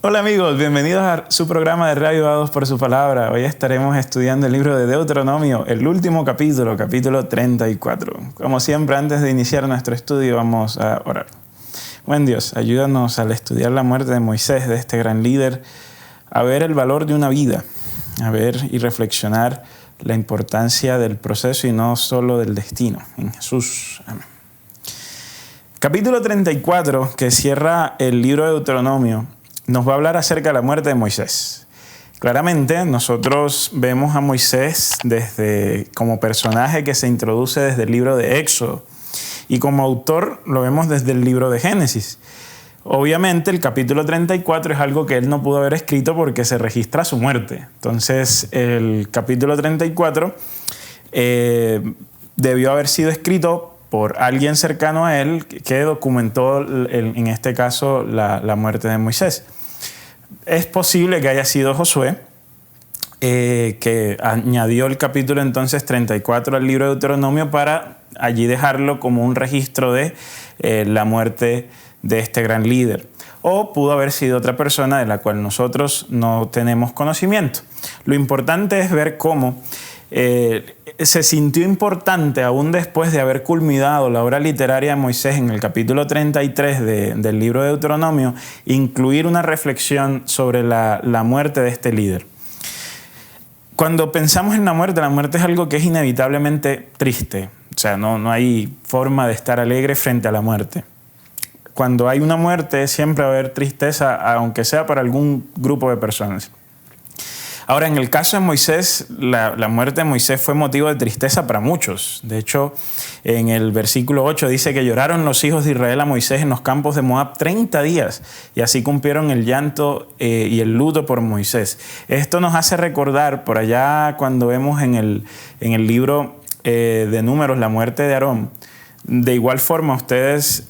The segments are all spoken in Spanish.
Hola amigos, bienvenidos a su programa de Reavivados por su Palabra. Hoy estaremos estudiando el libro de Deuteronomio, el último capítulo, capítulo 34. Como siempre, antes de iniciar nuestro estudio, vamos a orar. Buen Dios, ayúdanos al estudiar la muerte de Moisés, de este gran líder, a ver el valor de una vida, a ver y reflexionar la importancia del proceso y no solo del destino. En Jesús. Amén. Capítulo 34, que cierra el libro de Deuteronomio, nos va a hablar acerca de la muerte de Moisés. Claramente nosotros vemos a Moisés como personaje que se introduce desde el libro de Éxodo y como autor lo vemos desde el libro de Génesis. Obviamente el capítulo 34 es algo que él no pudo haber escrito porque se registra su muerte. Entonces el capítulo 34 debió haber sido escrito por alguien cercano a él que documentó en este caso la muerte de Moisés. Es posible que haya sido Josué, que añadió el capítulo entonces 34 al libro de Deuteronomio para allí dejarlo como un registro de la muerte de este gran líder. O pudo haber sido otra persona de la cual nosotros no tenemos conocimiento. Lo importante es ver cómo se sintió importante, aún después de haber culminado la obra literaria de Moisés en el capítulo 33 del libro de Deuteronomio, incluir una reflexión sobre la muerte de este líder. Cuando pensamos en la muerte es algo que es inevitablemente triste. O sea, no hay forma de estar alegre frente a la muerte. Cuando hay una muerte siempre va a haber tristeza, aunque sea para algún grupo de personas. Ahora, en el caso de Moisés, la muerte de Moisés fue motivo de tristeza para muchos. De hecho, en el versículo 8 dice que lloraron los hijos de Israel a Moisés en los campos de Moab 30 días y así cumplieron el llanto y el luto por Moisés. Esto nos hace recordar por allá cuando vemos en el libro de Números la muerte de Aarón. De igual forma, ustedes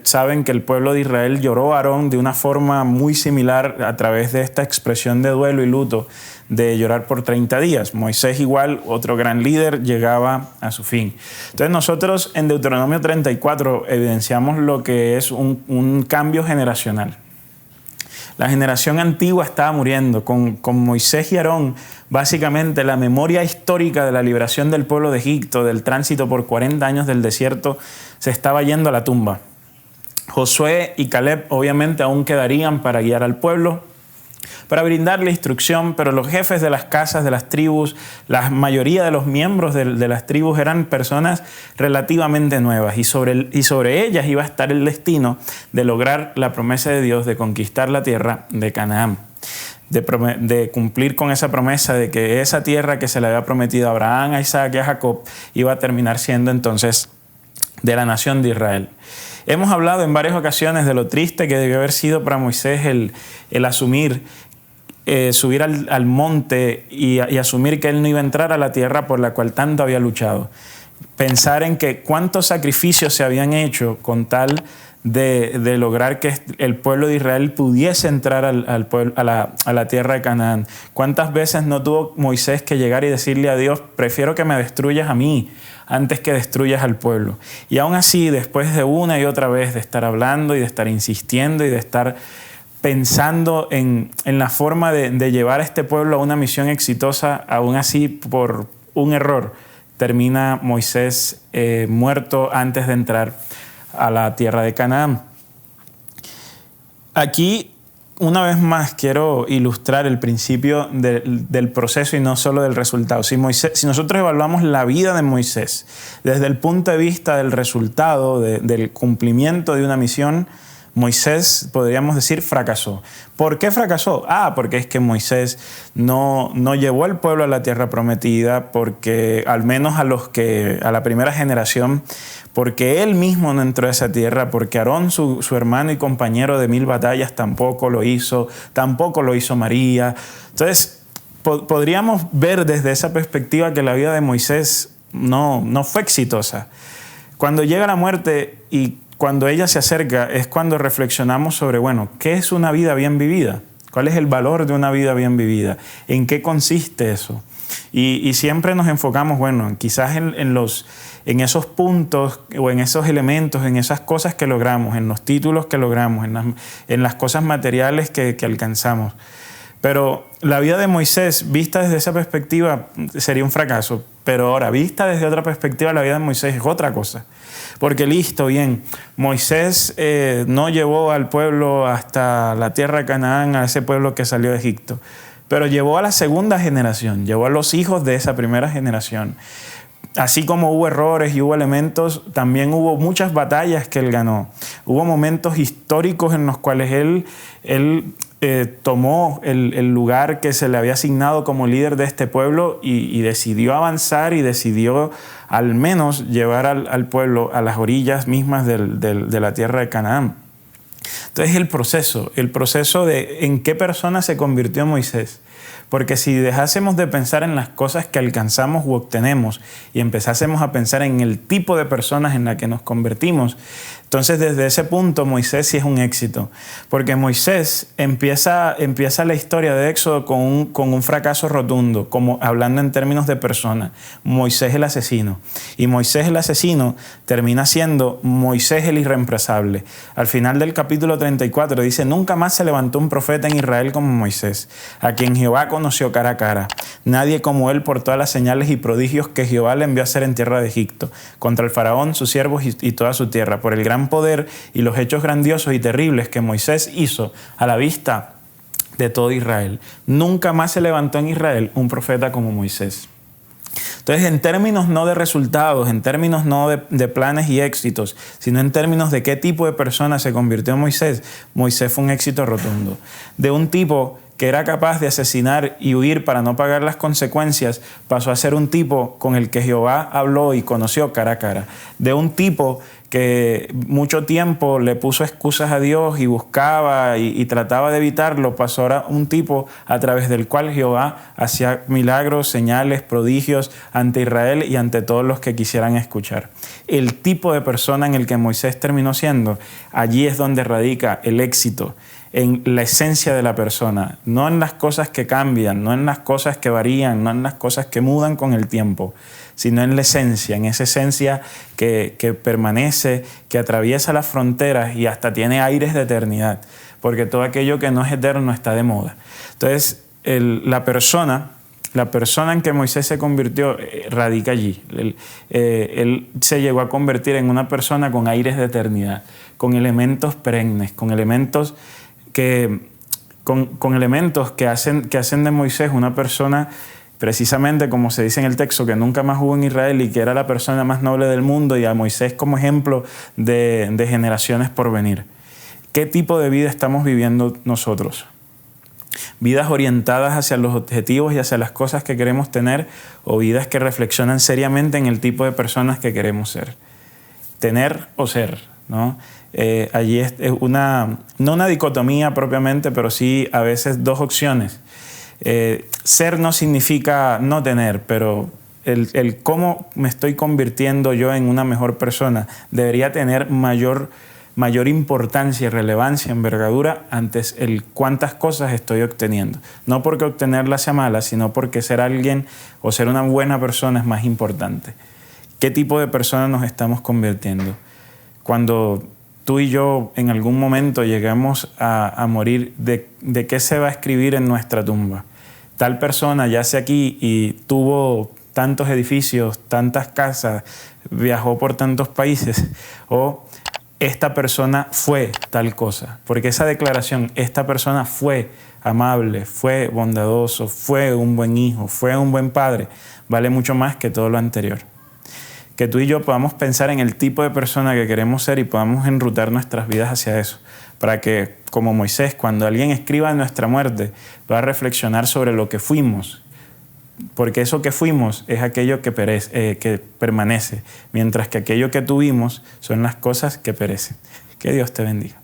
saben que el pueblo de Israel lloró a Aarón de una forma muy similar a través de esta expresión de duelo y luto de llorar por 30 días. Moisés igual, otro gran líder, llegaba a su fin. Entonces nosotros en Deuteronomio 34 evidenciamos lo que es un cambio generacional. La generación antigua estaba muriendo. Con Moisés y Aarón, básicamente la memoria histórica de la liberación del pueblo de Egipto, del tránsito por 40 años del desierto, se estaba yendo a la tumba. Josué y Caleb obviamente aún quedarían para guiar al pueblo, para brindarle instrucción, pero los jefes de las casas, de las tribus, la mayoría de los miembros de las tribus eran personas relativamente nuevas y sobre ellas iba a estar el destino de lograr la promesa de Dios de conquistar la tierra de Canaán, de cumplir con esa promesa de que esa tierra que se le había prometido a Abraham, a Isaac y a Jacob iba a terminar siendo entonces de la nación de Israel. Hemos hablado en varias ocasiones de lo triste que debió haber sido para Moisés el asumir, subir al monte y asumir que él no iba a entrar a la tierra por la cual tanto había luchado. Pensar en que cuántos sacrificios se habían hecho con tal de lograr que el pueblo de Israel pudiese entrar a la tierra de Canaán. ¿Cuántas veces no tuvo Moisés que llegar y decirle a Dios, prefiero que me destruyas a mí antes que destruyas al pueblo? Y aún así, después de una y otra vez de estar hablando y de estar insistiendo y de estar pensando en la forma de llevar a este pueblo a una misión exitosa, aún así por un error termina Moisés muerto antes de entrar a la tierra de Canaán. Aquí, una vez más, quiero ilustrar el principio del proceso y no solo del resultado. Si nosotros evaluamos la vida de Moisés desde el punto de vista del resultado, del cumplimiento de una misión, Moisés, podríamos decir, fracasó. ¿Por qué fracasó? Porque es que Moisés no llevó al pueblo a la tierra prometida, porque al menos a la primera generación, porque él mismo no entró a esa tierra, porque Aarón, su hermano y compañero de 1000 batallas, tampoco lo hizo María. Entonces, podríamos ver desde esa perspectiva que la vida de Moisés no fue exitosa. Cuando llega la muerte y cuando ella se acerca es cuando reflexionamos sobre, ¿qué es una vida bien vivida? ¿Cuál es el valor de una vida bien vivida? ¿En qué consiste eso? Y siempre nos enfocamos, bueno, quizás en esos puntos o en esos elementos, en esas cosas que logramos, en los títulos que logramos, en las cosas materiales que alcanzamos. Pero la vida de Moisés, vista desde esa perspectiva, sería un fracaso. Pero ahora, vista desde otra perspectiva, la vida de Moisés es otra cosa. Porque listo, bien, Moisés no llevó al pueblo hasta la tierra de Canaán, a ese pueblo que salió de Egipto. Pero llevó a la segunda generación, llevó a los hijos de esa primera generación. Así como hubo errores y hubo elementos, también hubo muchas batallas que él ganó. Hubo momentos históricos en los cuales él tomó el lugar que se le había asignado como líder de este pueblo y decidió avanzar y decidió al menos llevar al pueblo a las orillas mismas de la tierra de Canaán. Entonces el proceso de en qué persona se convirtió Moisés. Porque si dejásemos de pensar en las cosas que alcanzamos u obtenemos y empezásemos a pensar en el tipo de personas en la que nos convertimos, entonces desde ese punto Moisés sí es un éxito. Porque Moisés empieza la historia de Éxodo con un fracaso rotundo, como hablando en términos de persona. Moisés el asesino. Y Moisés el asesino termina siendo Moisés el irreemplazable. Al final del capítulo 34 dice: nunca más se levantó un profeta en Israel como Moisés, a quien Jehová conoció cara a cara. Nadie como él por todas las señales y prodigios que Jehová le envió a hacer en tierra de Egipto, contra el faraón, sus siervos y toda su tierra, por el gran poder y los hechos grandiosos y terribles que Moisés hizo a la vista de todo Israel. Nunca más se levantó en Israel un profeta como Moisés. Entonces, en términos no de resultados, en términos no de planes y éxitos, sino en términos de qué tipo de persona se convirtió en Moisés, Moisés fue un éxito rotundo. De un tipo que era capaz de asesinar y huir para no pagar las consecuencias, pasó a ser un tipo con el que Jehová habló y conoció cara a cara. De un tipo que mucho tiempo le puso excusas a Dios y buscaba y trataba de evitarlo, pasó ahora un tipo a través del cual Jehová hacía milagros, señales, prodigios ante Israel y ante todos los que quisieran escuchar. El tipo de persona en el que Moisés terminó siendo, allí es donde radica el éxito, en la esencia de la persona, no en las cosas que cambian, no en las cosas que varían, no en las cosas que mudan con el tiempo, sino en la esencia, en esa esencia que permanece, que atraviesa las fronteras y hasta tiene aires de eternidad, porque todo aquello que no es eterno está de moda. Entonces, la persona en que Moisés se convirtió radica allí. Él se llegó a convertir en una persona con aires de eternidad, con elementos perennes, con elementos que hacen de Moisés una persona, precisamente como se dice en el texto, que nunca más hubo en Israel y que era la persona más noble del mundo, y a Moisés como ejemplo de generaciones por venir. ¿Qué tipo de vida estamos viviendo nosotros? ¿Vidas orientadas hacia los objetivos y hacia las cosas que queremos tener, o vidas que reflexionan seriamente en el tipo de personas que queremos ser? Tener o ser, ¿no? Allí es no una dicotomía propiamente, pero sí a veces dos opciones. Ser no significa no tener, pero el cómo me estoy convirtiendo yo en una mejor persona debería tener mayor importancia y relevancia, envergadura, antes el cuántas cosas estoy obteniendo. No porque obtenerlas sea mala, sino porque ser alguien o ser una buena persona es más importante. ¿Qué tipo de persona nos estamos convirtiendo? Cuando tú y yo en algún momento lleguemos a morir, ¿de qué se va a escribir en nuestra tumba? Tal persona yace aquí y tuvo tantos edificios, tantas casas, viajó por tantos países, o esta persona fue tal cosa. Porque esa declaración, esta persona fue amable, fue bondadoso, fue un buen hijo, fue un buen padre, vale mucho más que todo lo anterior. Que tú y yo podamos pensar en el tipo de persona que queremos ser y podamos enrutar nuestras vidas hacia eso, para que, como Moisés, cuando alguien escriba nuestra muerte, pueda reflexionar sobre lo que fuimos, porque eso que fuimos es aquello que permanece, mientras que aquello que tuvimos son las cosas que perecen. Que Dios te bendiga.